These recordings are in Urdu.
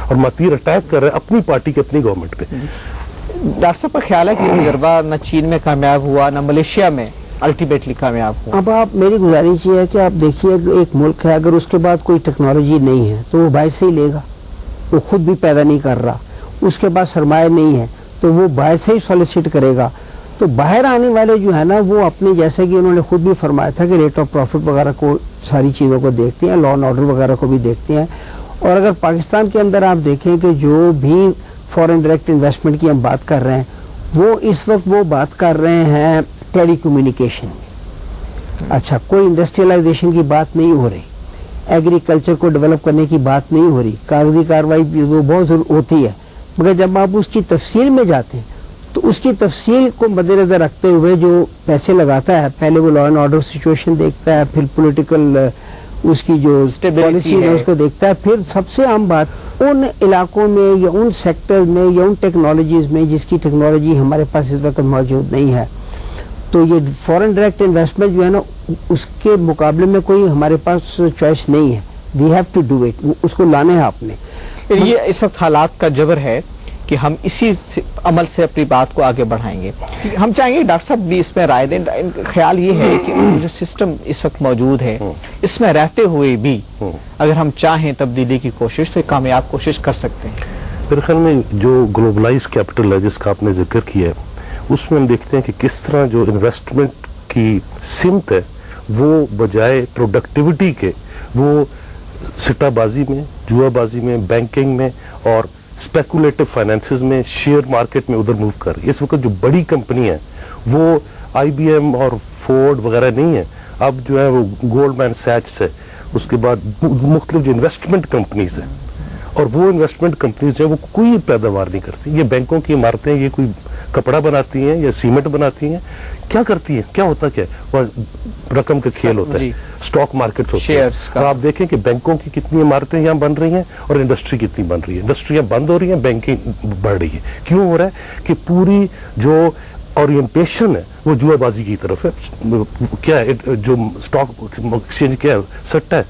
اور ماتیر اٹیک کر رہے ہیں اپنی پارٹی کے اپنی گورنمنٹ پہ. ڈاکٹر صاحب کا خیال ہے کہ تجربہ نہ چین میں کامیاب ہوا نہ ملیشیا میں الٹیمیٹلی کامیاب ہوا. اب آپ میری گزارش یہ ہے کہ آپ دیکھیے ایک ملک ہے اگر اس کے بعد کوئی ٹیکنالوجی نہیں ہے تو وہ باہر سے ہی لے گا, وہ خود بھی پیدا نہیں کر رہا, اس کے بعد سرمایہ نہیں ہے تو وہ باہر سے ہی سالیسٹ کرے گا. تو باہر آنے والے جو ہے نا وہ اپنے جیسے کہ انہوں نے خود بھی فرمایا تھا کہ ریٹ آف پروفٹ وغیرہ کو ساری چیزوں کو دیکھتے ہیں, لا اینڈ آرڈر وغیرہ کو بھی دیکھتے ہیں. اور اگر پاکستان کے اندر آپ دیکھیں کہ جو بھی فورن ڈائریکٹ انویسٹمنٹ کی ہم بات کر رہے ہیں وہ اس وقت وہ بات کر رہے ہیں ٹیلی کمیونیکیشن. اچھا, کوئی انڈسٹریلائزیشن کی بات نہیں ہو رہی, ایگریکلچر کو ڈیولپ کرنے کی بات نہیں ہو رہی, کاغذی کارروائی وہ بہت ضرور ہوتی ہے, مگر جب آپ اس کی تفصیل میں جاتے ہیں تو اس کی تفصیل کو مد نظر رکھتے ہوئے جو پیسے لگاتا ہے پہلے وہ لا اینڈ آرڈر سچویشن دیکھتا ہے, پھر پولیٹیکل اس کی جو پالیسی ہے اس کو دیکھتا ہے, پھر سب سے عام بات ان علاقوں میں یا ان سیکٹر میں یا ان ٹیکنالوجیز میں جس کی ٹیکنالوجی ہمارے پاس اس وقت موجود نہیں ہے, تو یہ فورن ڈائریکٹ انویسٹمنٹ جو ہے نا اس کے مقابلے میں کوئی ہمارے پاس چوائس نہیں ہے. We have to do it, اس کو لانا ہے آپ نے. یہ اس وقت حالات کا جبر ہے کہ ہم اسی عمل سے اپنی بات کو آگے بڑھائیں گے. ہم چاہیں گے ڈاکٹر صاحب بھی اس میں رائے دیں. خیال یہ ہے کہ جو سسٹم اس وقت موجود ہے اس میں رہتے ہوئے بھی اگر ہم چاہیں تبدیلی کی کوشش تو کامیاب کوشش کر سکتے ہیں. میرے خیال میں جو گلوبلائز کیپٹل ہے جس کا آپ نے ذکر کیا ہے اس میں ہم دیکھتے ہیں کہ کس طرح جو انویسٹمنٹ کی سمت ہے وہ بجائے پروڈکٹیوٹی کے وہ سٹہ بازی میں, جوا بازی میں, بینکنگ میں اور اسپیکولیٹو فائنینسز میں, شیئر مارکیٹ میں ادھر موو کر رہی ہے. اس وقت جو بڑی کمپنی ہیں وہ آئی بی ایم اور فورڈ وغیرہ نہیں ہے, اب جو ہے وہ گولڈ مین سیچس ہے, اس کے بعد مختلف جو انویسٹمنٹ کمپنیز ہیں, اور وہ انویسٹمنٹ کمپنیز جو ہیں وہ کوئی پیداوار نہیں کرتی. یہ بینکوں کی عمارتیں یہ کوئی کپڑا بناتی ہیں یا سیمنٹ بناتی ہیں, کیا کرتی ہیں, کیا ہوتا کیا ہے, وہ رقم کا کھیل ہوتا ہے, اسٹاک مارکیٹ ہوتے ہیں. اور آپ دیکھیں کہ بینکوں کی کتنی عمارتیں یہاں بن رہی ہیں اور انڈسٹری کتنی بن رہی ہے. انڈسٹریاں بند ہو رہی ہیں, بینکنگ بڑھ رہی ہے. کیوں ہو رہا ہے کہ پوری جو اورینٹیشن ہے وہ جوا بازی کی طرف ہے. کیا ہے جو اسٹاک ایکسچینج کیا ہے, سٹہ ہے,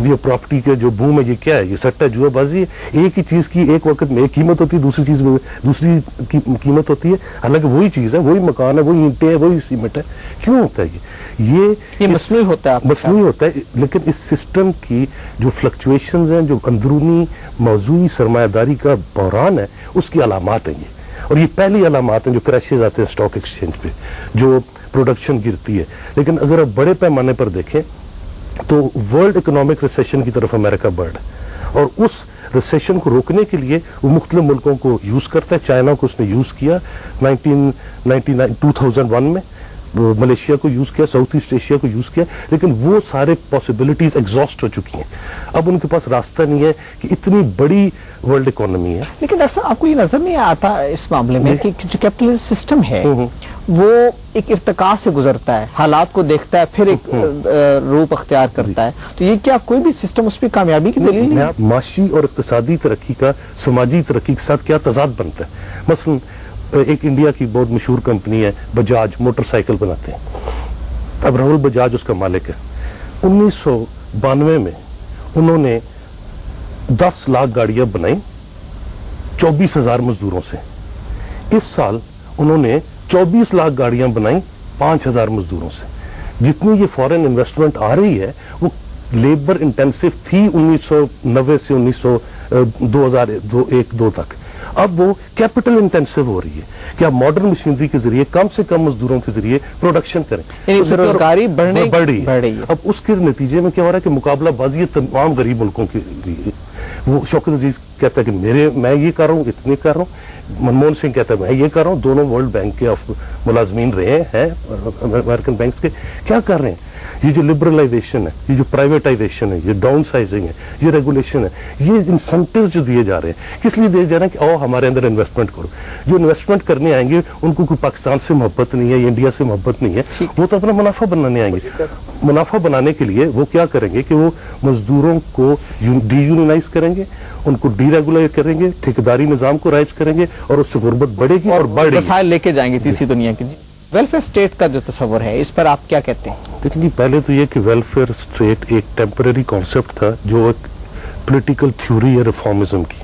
یہ پراپرٹی کے جو بوم ہے یہ کیا ہے, یہ سٹہ ہے, جوا بازی ہے. ایک ہی چیز کی ایک وقت میں ایک قیمت ہوتی ہے, دوسری چیز میں دوسری قیمت ہوتی ہے, حالانکہ وہی چیز ہے, وہی مکان ہے, وہی اینٹیں ہیں, وہی سیمنٹ ہے. کیوں ہوتا ہے یہ مصنوعی ہوتا ہے, مصنوعی ہوتا ہے. لیکن اس سسٹم کی جو فلکچویشنز ہیں, جو اندرونی موضوعی سرمایہ داری کا بحران ہے, اس کی علامات ہیں یہ. اور یہ پہلی علامات ہیں جو کریشز آتے ہیں اسٹاک ایکسچینج پہ, جو پروڈکشن گرتی ہے. لیکن اگر آپ بڑے پیمانے پر دیکھیں تو ورلڈ اکنامک ریسیشن کی طرف امریکہ بڑھ رہا ہے, اور اس ریسیشن کو روکنے کے لیے وہ مختلف ملکوں کو یوز کرتا ہے. چائنا کو اس نے یوز کیا 2001 میں, ملیشیا کو یوز کیا, ساؤتھ ایسٹ ایشیا کو یوز کیا, لیکن وہ سارے پاسبلٹیز ایگزاسٹ ہو چکی ہیں. اب ان کے پاس راستہ نہیں ہے کہ اتنی بڑی ورلڈ اکانومی ہے. لیکن ڈاکٹر صاحب آپ کو یہ نظر نہیں آتا اس معاملے میں کہ جو کیپٹلسٹ سسٹم ہے وہ ایک ارتقاء سے گزرتا ہے, حالات کو دیکھتا ہے, پھر ایک روپ اختیار کرتا ہے, تو یہ کیا کوئی بھی سسٹم اس پہ کامیابی کی دلیل نہیں ہے؟ معاشی اور اقتصادی ترقی کا سماجی ترقی کے ساتھ کیا تضاد بنتا ہے. مثلا ایک انڈیا کی بہت مشہور کمپنی ہے بجاج, موٹر سائیکل بناتے ہیں. اب راہل بجاج اس کا مالک ہے. 1992 میں انہوں نے 10 لاکھ گاڑیاں بنائیں 24,000 مزدوروں سے. اس سال انہوں نے 24 لاکھ گاڑیاں بنائیں 5,000 مزدوروں سے. جتنی یہ فورن انویسٹمنٹ آ رہی ہے وہ لیبر انٹینسو تھی 1990 سے 2001-2 تک. اب وہ کیپٹل انٹینسو ہو رہی ہے کہ آپ ماڈرن مشینری کے ذریعے کم سے کم مزدوروں کے ذریعے پروڈکشن کریں. بے روزگاری بڑھ رہی ہے. اب اس کے نتیجے میں کیا ہو رہا ہے کہ مقابلہ بازی تمام غریب ملکوں کے لیے. وہ شوکت عزیز کہتا ہے کہ میں یہ کر رہا ہوں, اتنے کر رہا ہوں. منموہن سنگھ کہتا ہے میں یہ کر رہا ہوں. دونوں ورلڈ بینک کے ملازمین رہے ہیں, امریکن بینکس کے. کیا کر رہے ہیں؟ یہ جو لبرلائزیشن ہے, یہ جو پرائیویٹائزیشن ہے, یہ ڈاؤن سائزنگ ہے, یہ ریگولیشن ہے, یہ انسینٹیوز جو دیے جا رہے ہیں, کس لیے دیے جا رہے ہیں کہ آؤ ہمارے اندر انویسٹمنٹ کرو. جو انویسٹمنٹ کرنے آئیں گے ان کو کوئی پاکستان سے محبت نہیں ہے یا انڈیا سے محبت نہیں ہے, وہ تو اپنا منافع بنانے آئیں گے. منافع بنانے کے لیے وہ کیا کریں گے کہ وہ مزدوروں کو ڈی یونینائز کریں گے, ان کو ڈی ریگولیٹ کریں گے, ٹھیکیداری نظام کو رائج کریں گے, اور اس سے غربت بڑھے گی اور بڑھ رہی ہے. وسائل لے کے جائیں گے تیسری دنیا کی. ویلفیئر اسٹیٹ کا جو تصور ہے اس پر آپ کیا کہتے ہیں؟ دیکھیں جی, پہلے تو یہ کہ ویلفیئر اسٹیٹ ایک ٹیمپرری کانسیپٹ تھا جو ایک پولیٹیکل تھیوری ہے ریفارمزم کی.